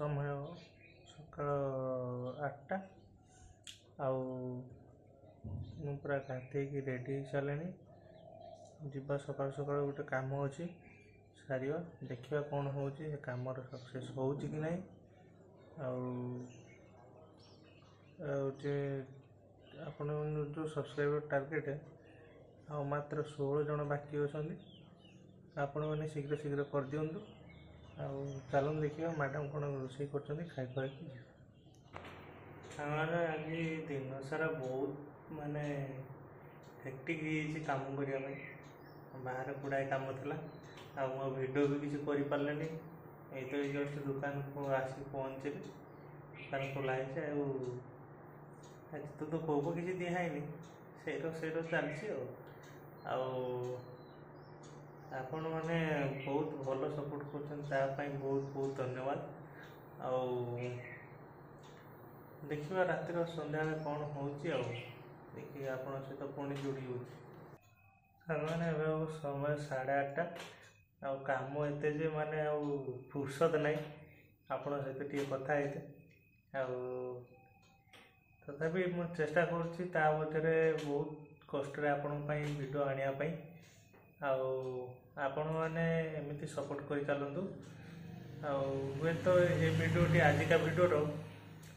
समय सकाळ 8टा आउ पूरा गाधे रेडी सारे जीवा सकाल सकाल गोटे काम अच्छी सारे देखा कौन हो कम सक्सेस हो कि ना आपण जो सब्सक्राइबर टार्गेट आ मात्र 16 जन बाकी अच्छा आपण मैंने शीघ्र शीघ्र कर दिंतु चलन देखिए मैडम कौन रोषे कर खाई खाई आज दिन सारा बहुत माने हेक्टिक काम करने बाहर गुड़ाए कम थी आ वीडियो भी किसी कर पारे ये तो जस्ट दुकान को आसिक पहुँचे दुकान खोला आज तो भोग किसी दिखाई से चलती आपण मैंने बहुत भल सपोर्ट कर बहुत बहुत धन्यवाद देखा रातिर संध्या कौन हो देखिए आपण सहित पुणी जोड़ी हो मैंने समय 8:30 काम एते जे माने फुर्सत नहीं आपण सहित टे कथा तथापि मु चेष्टा करुँची बहुत कष्ट आपण वीडियो आने आपण मैंने एमती सपोर्ट कर चलतु हे तो ये वीडियोटी आजिका वीडियोर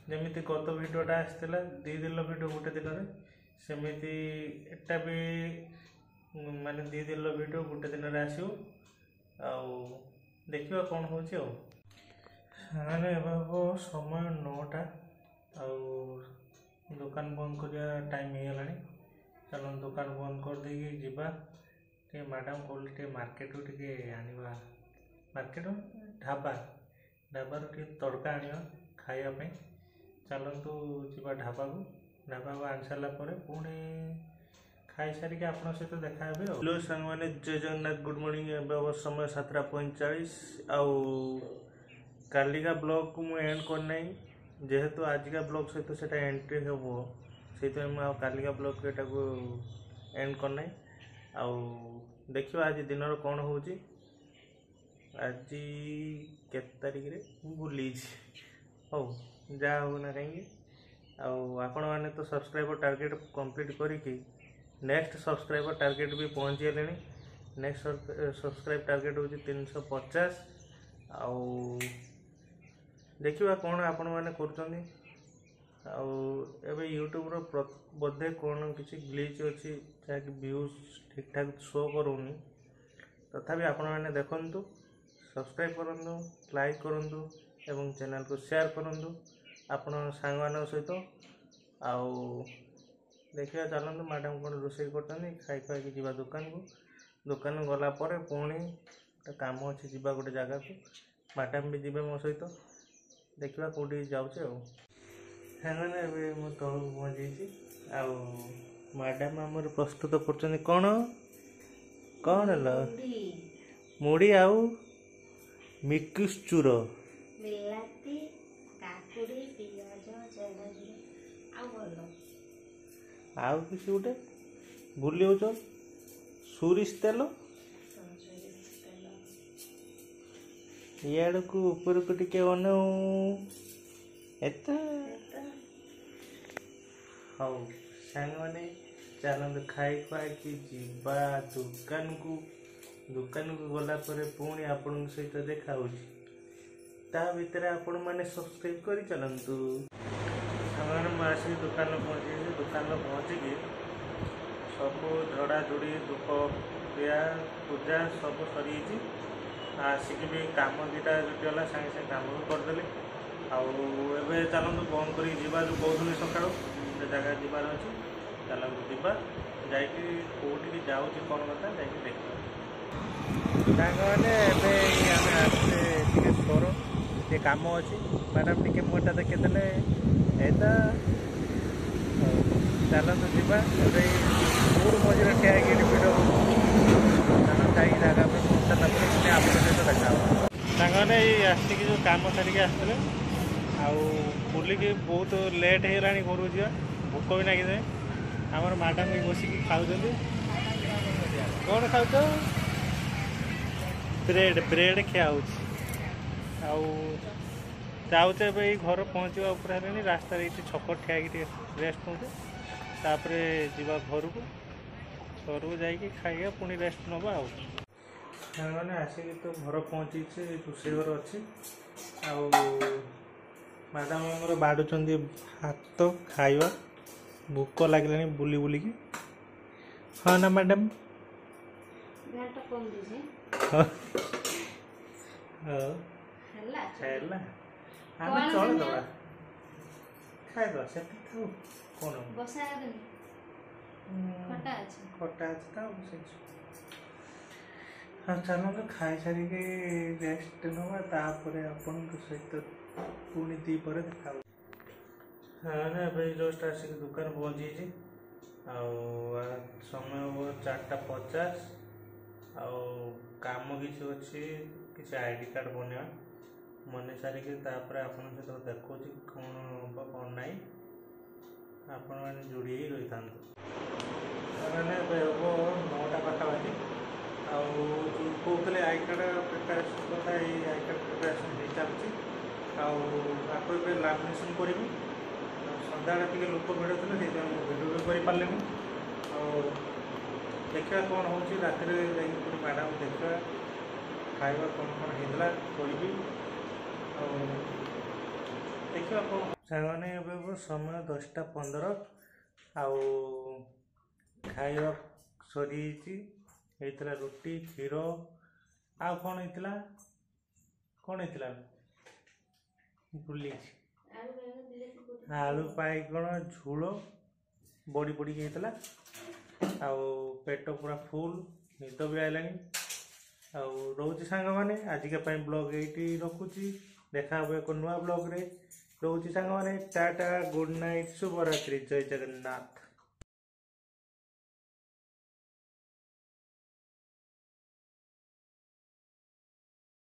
जमी गत वीडियोटा आसाला 2 दिन वीडियो गोटे दिन में सेमती एटा भी माने 2 दिन वीडियो गोटे दिन में आसो देखा कौन हो मैंने समय 9टा दुकान बंद करिया टाइम होगा चलो दुकान बंद कर देगी जीवा टे मैडम कहते मार्केट टे आना मार्केट ढाबा ढाबार टे तड़का आना खायापी चलतु जीवा ढाबा को आनी सारा पुणी खाई सारिक आप सहित देखा हेलो सांग मैंने जय जगन्नाथ गुड मॉर्निंग समय 7:45 कालिका ब्लॉग को मुझे एंड करना जेहेतु आजिका ब्लॉग सहित से एंट्री हम से कालिका ब्लॉग एटा को एंड करना देखिए आज दिन कौन हो आज के तारीख रे भूली हो जा हो ना कहीं आपण मैंने तो सब्सक्राइबर टारगेट कंप्लीट करी नेक्स्ट सब्सक्राइबर टारगेट भी पहुँची गले नेक्स्ट सब्सक्राइब टारगेट हूँ 350 देखा कौन आपण मैंने कर यूट्यूब बोधे कौन किसी ग्लिच अच्छी जहाँकि व्यूज ठीक ठाक शो करूनी तथापि आपण मैंने देखु सब्सक्राइब करूँ लाइक करूँ एवं चैनल को शेयर करूँ आपण सांग सहित देखिए चलते मैडम कौन रोषे कर खाई खाई जीवा दुकान गला पुणी काम अच्छी जीवा गोटे जगह को मैडम भी जीवे मो सहित देखा कौटी जाऊे मैंने तौक पहुँची मैडम आमर प्रस्तुत कर कौन कौन मुड़ी आउ मिक्सचूर आउ किसी गोटे भूली हो सोरिष तेल इड़ को ऊपर को टिके अनु हाँ सांग मैंने चलते खाई खाई जीवा दुकान को गला पुणी आपण सहित देखा भितर आपण मैंने सब्सक्राइब कर चलतु आसिक दुकान पहुँची दुकान पहुँचिकी सब झड़ा झुड़ी धूप दिया पूजा सब सरी आसिक भी काम दुटा जुटीगला सागे सागे काम भी करदेली आवे चलतु बंद कर जो कहूँ सका जगह जीवार अच्छी चलतु जीवा जाकि कौटी जाऊँगी कौन कथा जाकि देखा मैंने स्टोर ये काम अच्छी मैडम टे मुटा देखीदे एदा चलतु जीवा मूड मझे ठिया वीडियो जाई जगह पे पहुँचला आप सहित देखा सामने आसिक जो कम सारिक आसते बुलिक बहुत लेट होगा घर जा भोक भी लगे आम मैडम भी बसिक खाऊ कौन खाऊ ब्रेड ब्रेड खिया जाऊे ए घर पहुँचवा उपर है रास्ता ये छक ठिया रेस्ट नौचे तापर जा घर को जाकि खाइया पुणी रेस्ट नवा मैंने आसिक तो घर पहुँची रोषे घर अच्छी मैडम आमर बाढ़ुंट भात खाइबा भूक लगे बुली बुलिकी हाँ ना मैडम आम चल दबा खाइद से कौन खटा अच्छे हाँ चलो खाई सारी रेस्ट नवा आपण सहित पुणी दीपर देखा हाँ ना जस्ट आसिक दुकान पहुँची समय हम 4:50 काम किसी अच्छी किसी आईडी कार्ड बनवा मन सारिकी आपण सहित देखो कौन हम कौन ना आपण मैंने जोड़ी ही रही था मैंने हम 9टा पाखापाखि कहते आई कार्ड प्रिपेरेसन कथा ये आई कार्ड प्रिपेरेसन हो चलती आपको लामिनेसन करी सदा टे लोक भिड़ थे भिडियो भी कर देखा कौन हो रात मैडम देखा खाଇବା कौन कौन होता करी देखा कौन साने समय 10:15 खाଇବା सरी होता रुटी क्षीर आ कौन होता कौन होता भूली आलू बाइगण झोल बड़ी पड़ी होता पेट पूरा फुल निद भी आइलानी रोचे सांग मैंने आजिका ब्लॉग ये रखुची देखा हम एक नुआ ब्लॉग रे रोचे सांग मैंने टाटा गुड नाइट शुभरात्रि जय जगन्नाथ।